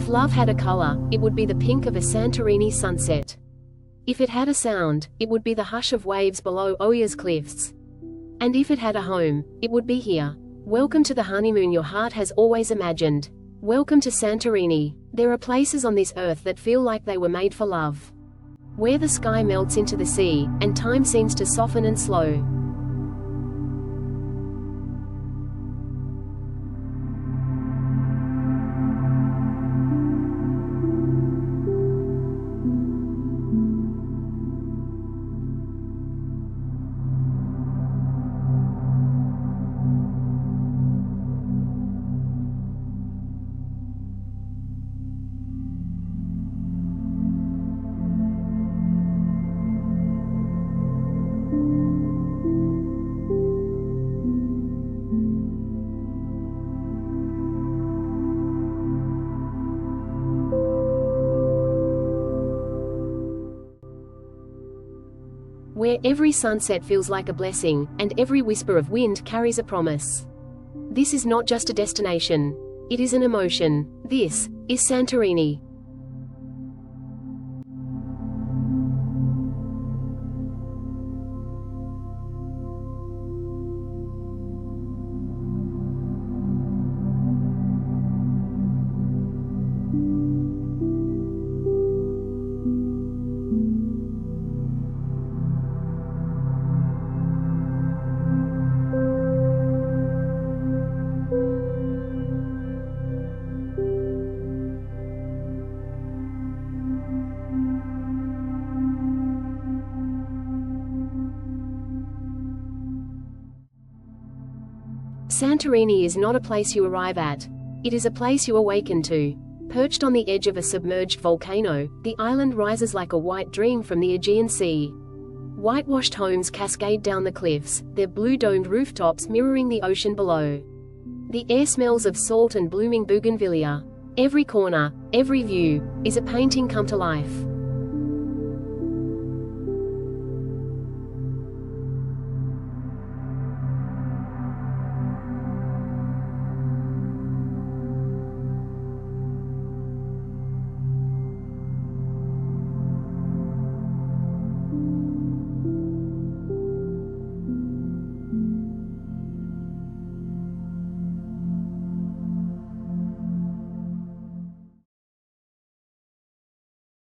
If love had a color, it would be the pink of a Santorini sunset. If it had a sound, it would be the hush of waves below Oia's cliffs. And if it had a home, it would be here. Welcome to the honeymoon your heart has always imagined. Welcome to Santorini. There are places on this earth that feel like they were made for love. Where the sky melts into the sea, and time seems to soften and slow. Where every sunset feels like a blessing, and every whisper of wind carries a promise. This is not just a destination. It is an emotion. This is Santorini. Santorini is not a place you arrive at. It is a place you awaken to. Perched on the edge of a submerged volcano, the island rises like a white dream from the Aegean Sea. Whitewashed homes cascade down the cliffs, their blue-domed rooftops mirroring the ocean below. The air smells of salt and blooming bougainvillea. Every corner, every view, is a painting come to life.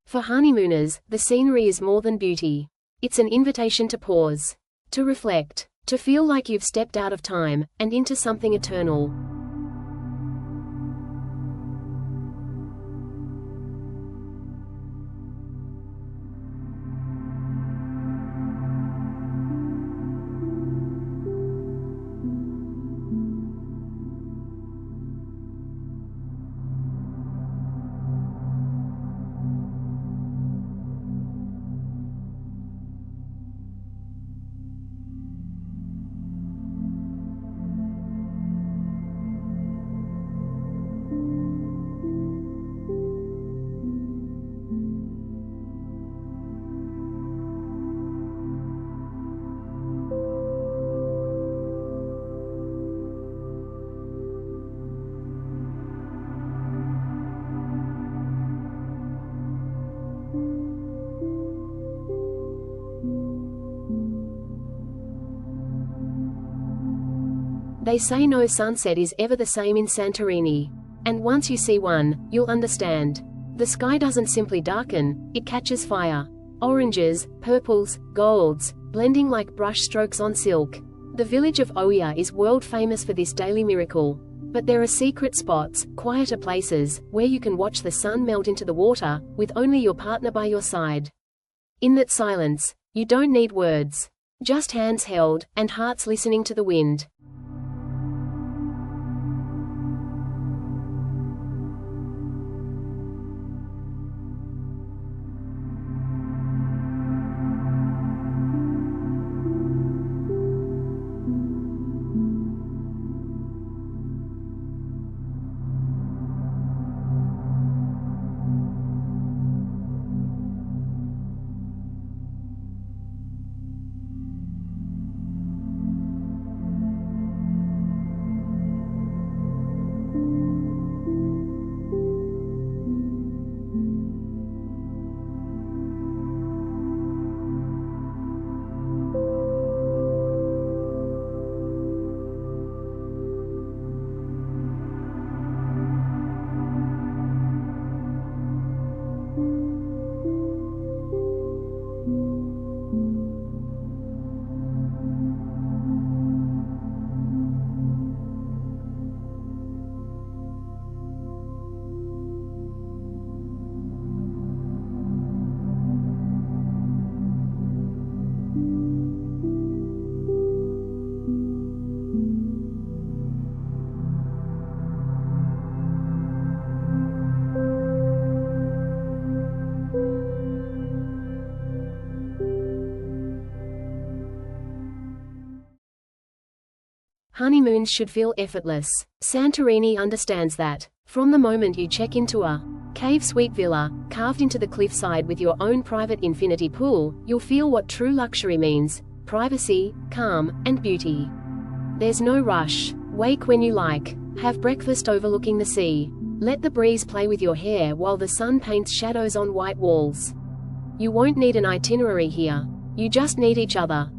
For honeymooners, the scenery is more than beauty. It's an invitation to pause, to reflect, to feel like you've stepped out of time, and into something eternal. They say no sunset is ever the same in Santorini. And once you see one, you'll understand. The sky doesn't simply darken, it catches fire. Oranges, purples, golds, blending like brush strokes on silk. The village of Oia is world famous for this daily miracle. But there are secret spots, quieter places, where you can watch the sun melt into the water, with only your partner by your side. In that silence, you don't need words. Just hands held, and hearts listening to the wind. Honeymoons should feel effortless. Santorini understands that. From the moment you check into a cave suite villa, carved into the cliffside with your own private infinity pool, you'll feel what true luxury means: privacy, calm, and beauty. There's no rush. Wake when you like. Have breakfast overlooking the sea. Let the breeze play with your hair while the sun paints shadows on white walls. You won't need an itinerary here. You just need each other.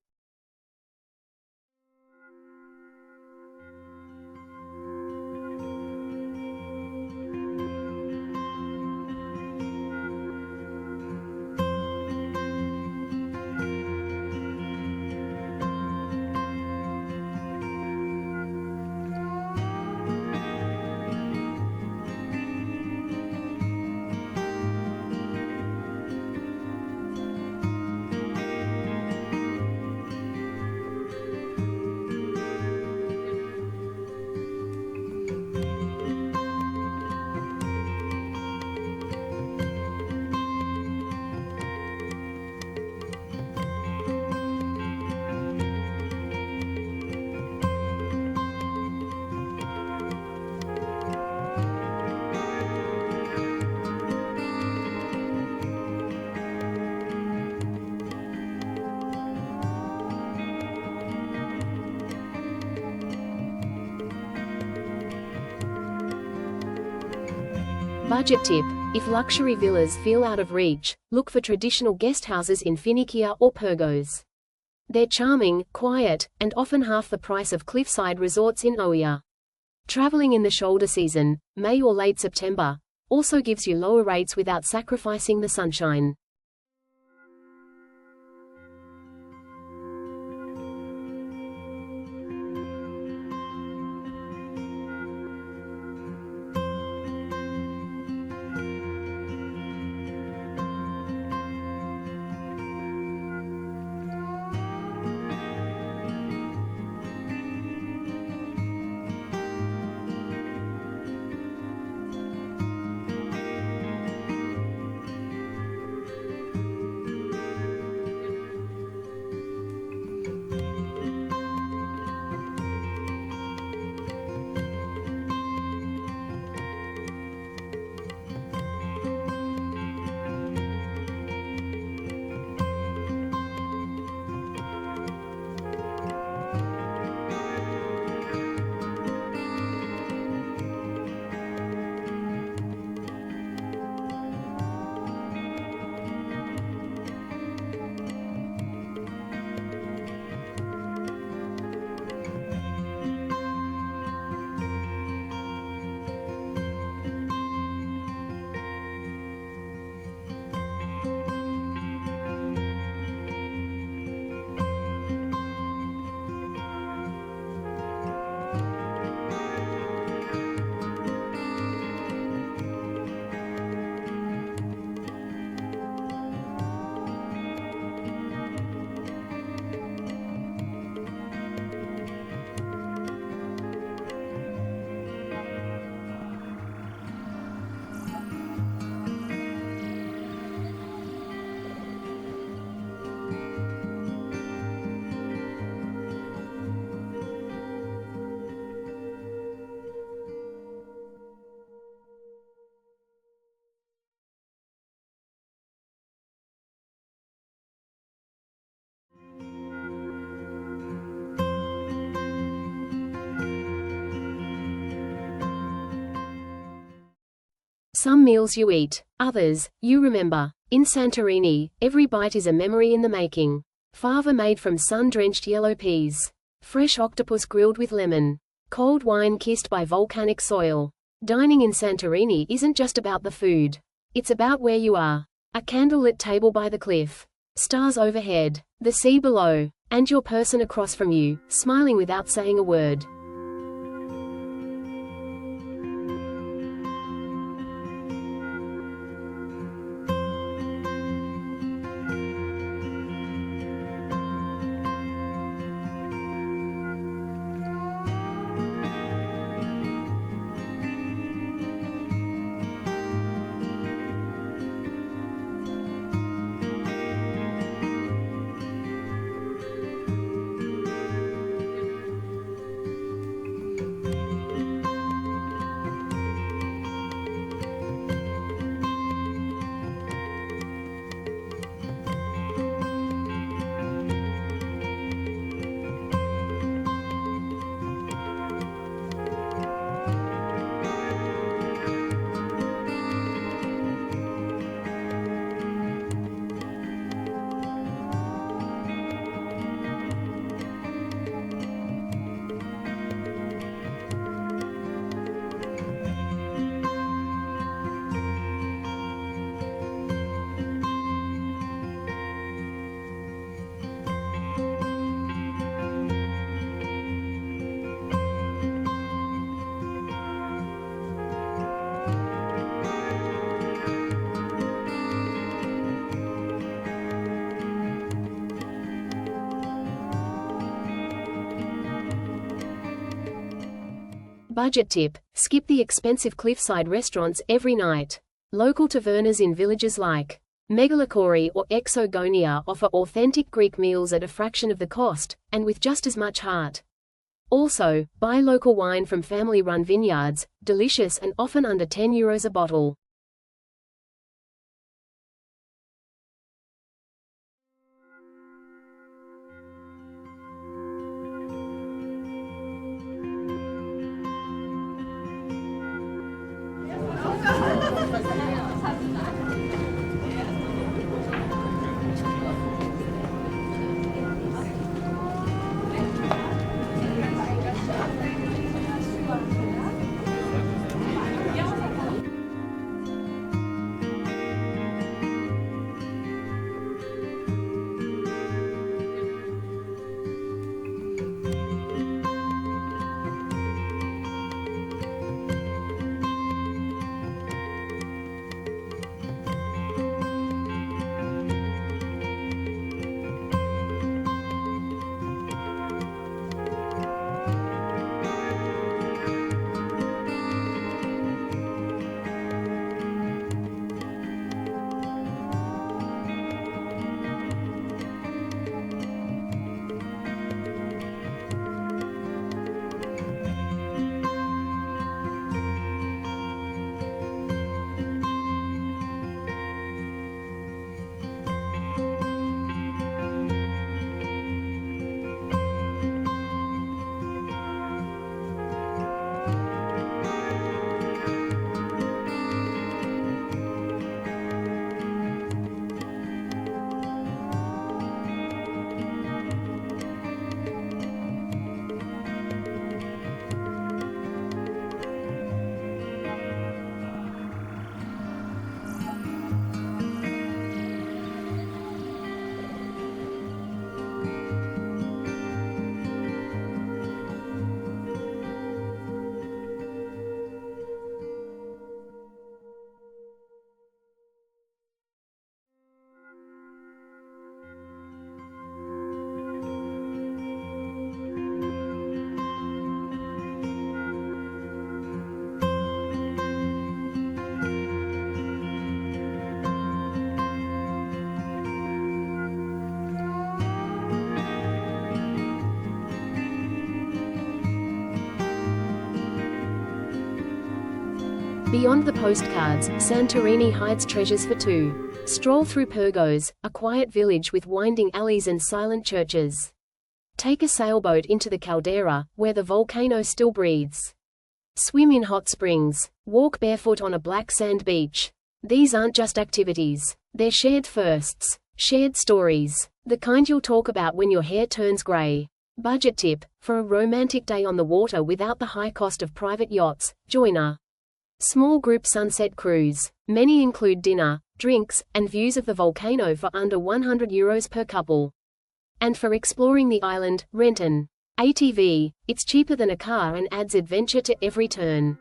Budget tip: if luxury villas feel out of reach, look for traditional guest houses in Finikia or Pyrgos. They're charming, quiet, and often half the price of cliffside resorts in Oia. Traveling in the shoulder season, May or late September, also gives you lower rates without sacrificing the sunshine. Some meals you eat, others, you remember. In Santorini, every bite is a memory in the making. Fava made from sun-drenched yellow peas. Fresh octopus grilled with lemon. Cold wine kissed by volcanic soil. Dining in Santorini isn't just about the food. It's about where you are. A candlelit table by the cliff. Stars overhead. The sea below. And your person across from you, smiling without saying a word. Budget tip: skip the expensive cliffside restaurants every night. Local tavernas in villages like Megalakori or Exogonia offer authentic Greek meals at a fraction of the cost, and with just as much heart. Also, buy local wine from family-run vineyards, delicious and often under €10 a bottle. Beyond the postcards, Santorini hides treasures for two. Stroll through Pyrgos, a quiet village with winding alleys and silent churches. Take a sailboat into the Caldera, where the volcano still breathes. Swim in hot springs. Walk barefoot on a black sand beach. These aren't just activities. They're shared firsts. Shared stories. The kind you'll talk about when your hair turns grey. Budget tip: for a romantic day on the water without the high cost of private yachts, join a small group sunset cruise. Many include dinner, drinks, and views of the volcano for under €100 per couple. And for exploring the island, rent an ATV. It's cheaper than a car and adds adventure to every turn.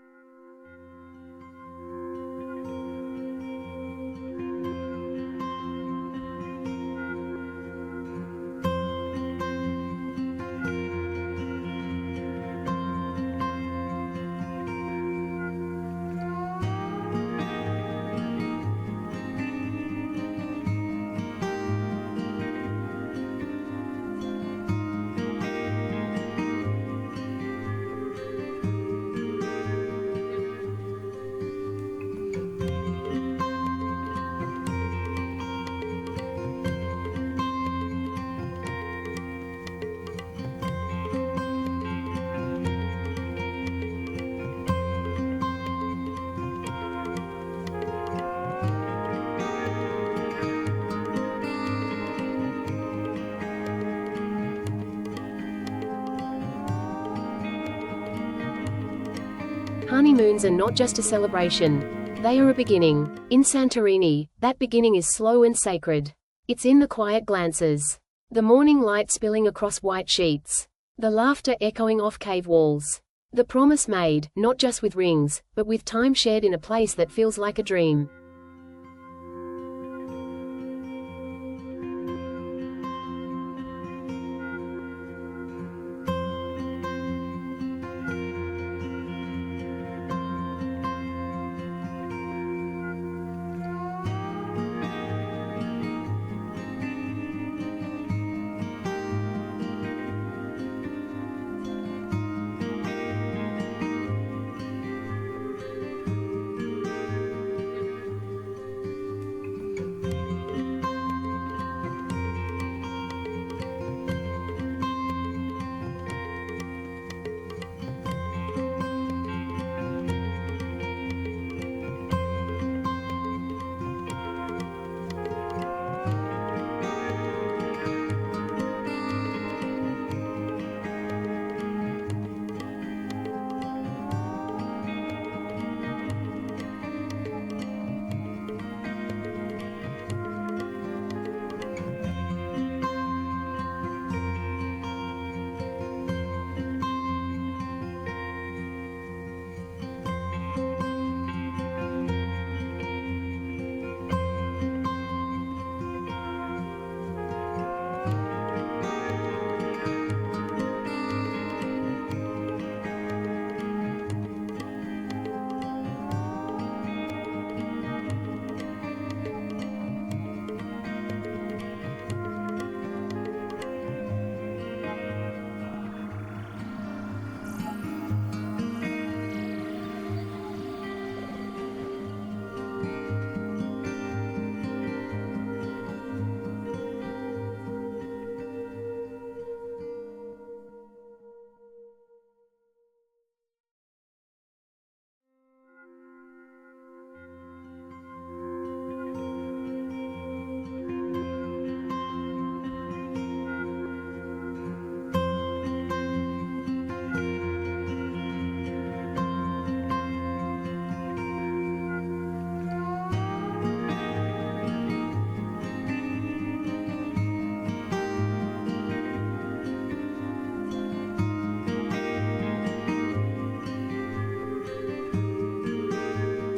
Honeymoons are not just a celebration. They are a beginning. In Santorini, that beginning is slow and sacred. It's in the quiet glances. The morning light spilling across white sheets. The laughter echoing off cave walls. The promise made, not just with rings, but with time shared in a place that feels like a dream.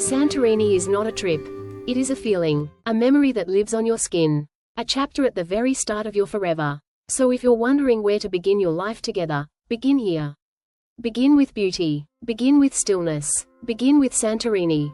Santorini is not a trip. It is a feeling, a memory that lives on your skin. A chapter at the very start of your forever. So if you're wondering where to begin your life together, begin here. Begin with beauty. Begin with stillness. Begin with Santorini.